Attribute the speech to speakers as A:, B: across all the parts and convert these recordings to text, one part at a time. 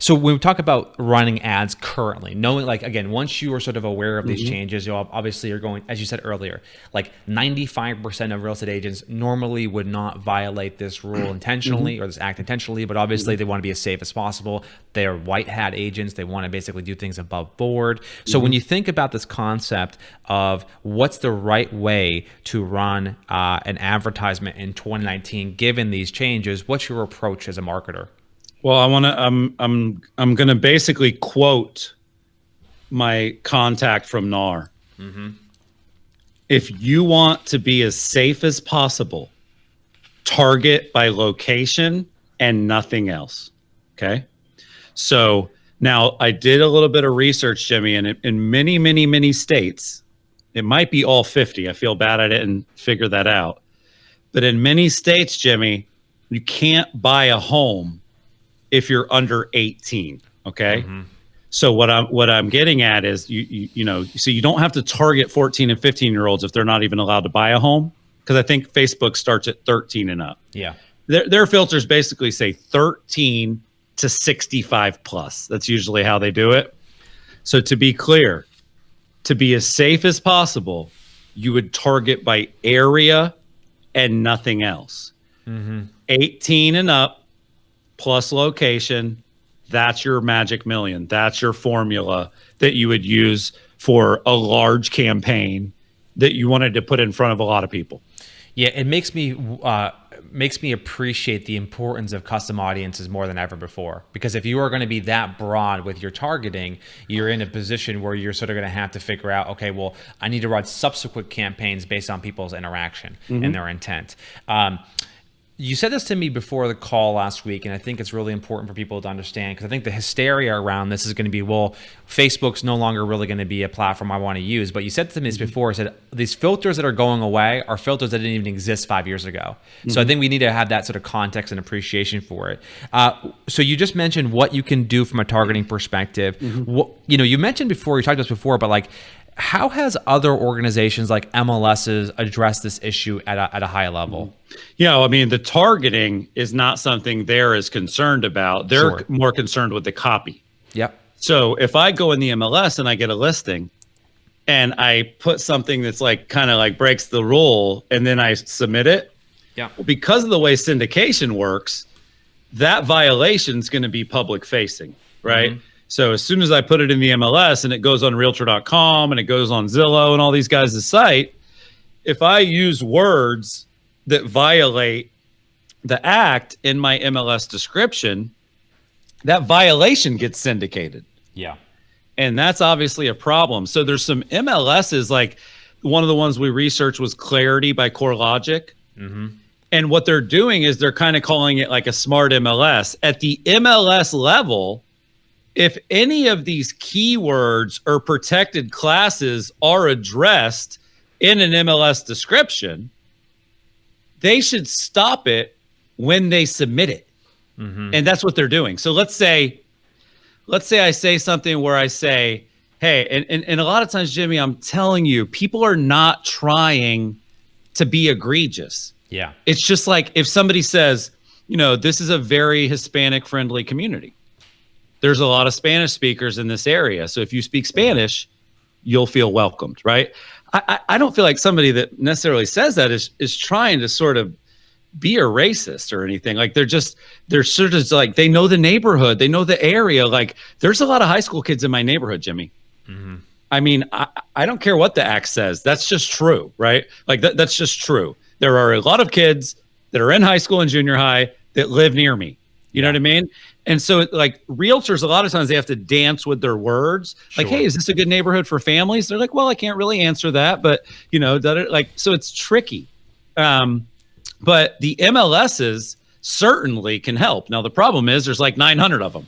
A: So when we talk about running ads currently, knowing like, again, once you are sort of aware of these changes, you obviously are going, as you said earlier, like 95% of real estate agents normally would not violate this rule intentionally or this act intentionally, but obviously they want to be as safe as possible. They are white hat agents. They want to basically do things above board. So when you think about this concept of what's the right way to run an advertisement in 2019, given these changes, what's your approach as a marketer?
B: Well, I'm going to basically quote my contact from NAR. If you want to be as safe as possible, target by location and nothing else. Okay. So now I did a little bit of research, Jimmy, and in many, many, many states, it might be all 50. I feel bad I didn't figure that out. But in many states, Jimmy, you can't buy a home if you're under 18. Okay. So what I'm getting at is you know, so you don't have to target 14 and 15-year-olds if they're not even allowed to buy a home. Cause I think Facebook starts at 13 and up.
A: Yeah.
B: Their filters basically say 13 to 65 plus. That's usually how they do it. So to be clear, to be as safe as possible, you would target by area and nothing else. 18 and up plus location, that's your magic million. That's your formula that you would use for a large campaign that you wanted to put in front of a lot of people.
A: Yeah, it makes me appreciate the importance of custom audiences more than ever before. Because if you are going to be that broad with your targeting, you're in a position where you're sort of going to have to figure out, okay, well, I need to run subsequent campaigns based on people's interaction and their intent. You said this to me before the call last week, and I think it's really important for people to understand, because I think the hysteria around this is going to be, well, Facebook's no longer really going to be a platform I want to use. But you said to me this before, said these filters that are going away are filters that didn't even exist 5 years ago. So I think we need to have that sort of context and appreciation for it. So you just mentioned what you can do from a targeting perspective. What, you know, you mentioned before, you talked about this before, but like, how has other organizations like MLSs addressed this issue at a high level?
B: Yeah, I mean, the targeting is not something they're as concerned about. They're more concerned with the copy.
A: Yep.
B: So if I go in the MLS and I get a listing and I put something that's like kind of like breaks the rule and then I submit it, well, because of the way syndication works, that violation is going to be public facing, right? So as soon as I put it in the MLS and it goes on Realtor.com and it goes on Zillow and all these guys' site, if I use words that violate the act in my MLS description, that violation gets syndicated.
A: Yeah.
B: And that's obviously a problem. So there's some MLSs, like one of the ones we researched was Clarity by CoreLogic. And what they're doing is they're kind of calling it like a smart MLS. At the MLS level, if any of these keywords or protected classes are addressed in an MLS description, they should stop it when they submit it. And that's what they're doing. So let's say I say something where I say, hey, and a lot of times, Jimmy, I'm telling you, people are not trying to be egregious.
A: Yeah.
B: It's just like if somebody says, you know, this is a very Hispanic friendly community. There's a lot of Spanish speakers in this area. So if you speak Spanish, you'll feel welcomed, right? I don't feel like somebody that necessarily says that is trying to sort of be a racist or anything. Like they're sort of like, they know the neighborhood, they know the area. Like there's a lot of high school kids in my neighborhood, Jimmy. I mean, I don't care what the act says. That's just true, right? Like that's just true. There are a lot of kids that are in high school and junior high that live near me. You know what I mean? And so like realtors, a lot of times they have to dance with their words. Like, hey, is this a good neighborhood for families? They're like, well, I can't really answer that, but you know, like, so it's tricky. But the MLSs certainly can help. Now, the problem is there's like 900 of them.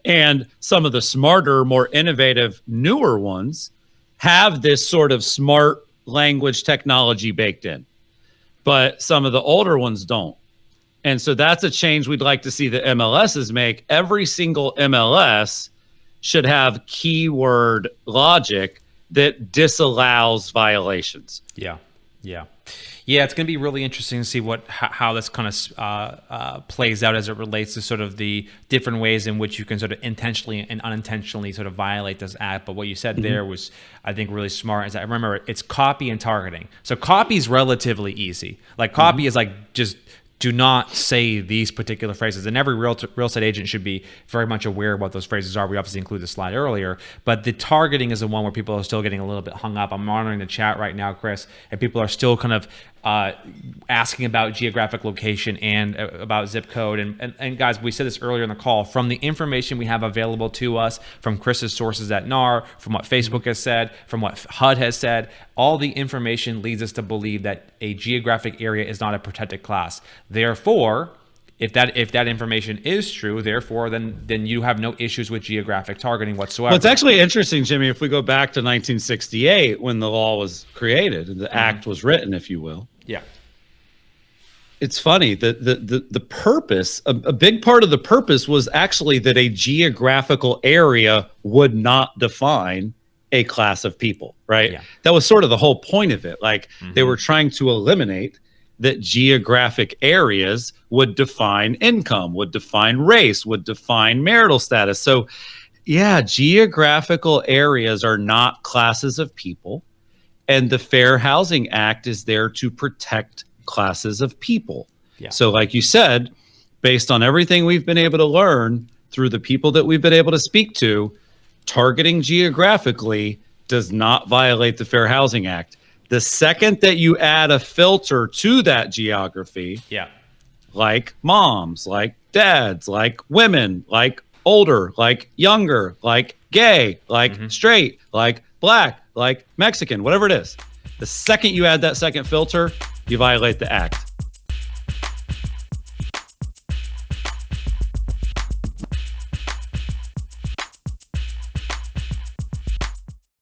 B: And some of the smarter, more innovative, newer ones have this sort of smart language technology baked in. But some of the older ones don't. And so that's a change we'd like to see the MLSs make. Every single MLS should have keyword logic that disallows violations.
A: Yeah. Yeah. Yeah, it's going to be really interesting to see how this kind of plays out as it relates to sort of the different ways in which you can sort of intentionally and unintentionally sort of violate this act. But what you said there was, I think, really smart. As I remember, it's copy and targeting. So copy is relatively easy. Like copy is like just do not say these particular phrases. And every real estate agent should be very much aware of what those phrases are. We obviously include the slide earlier, but the targeting is the one where people are still getting a little bit hung up. I'm monitoring the chat right now, Chris, and people are still kind of asking about geographic location and about zip code. And guys, we said this earlier in the call, from the information we have available to us, from Chris's sources at NAR, from what Facebook has said, from what HUD has said, all the information leads us to believe that a geographic area is not a protected class. Therefore, if that information is true, therefore, then you have no issues with geographic targeting whatsoever.
B: Well, it's actually interesting, Jimmy, if we go back to 1968 when the law was created and the act was written, if you will.
A: Yeah.
B: It's funny that the purpose, a big part of the purpose was actually that a geographical area would not define a class of people, right?
A: Yeah.
B: That was sort of the whole point of it. Like they were trying to eliminate that geographic areas would define income, would define race, would define marital status. So yeah, geographical areas are not classes of people. And the Fair Housing Act is there to protect classes of people.
A: Yeah.
B: So like you said, based on everything we've been able to learn through the people that we've been able to speak to, targeting geographically does not violate the Fair Housing Act. The second that you add a filter to that geography,
A: Yeah.
B: like moms, like dads, like women, like older, like younger, like gay, like straight, like black, like Mexican, whatever it is, the second you add that second filter, you violate the act.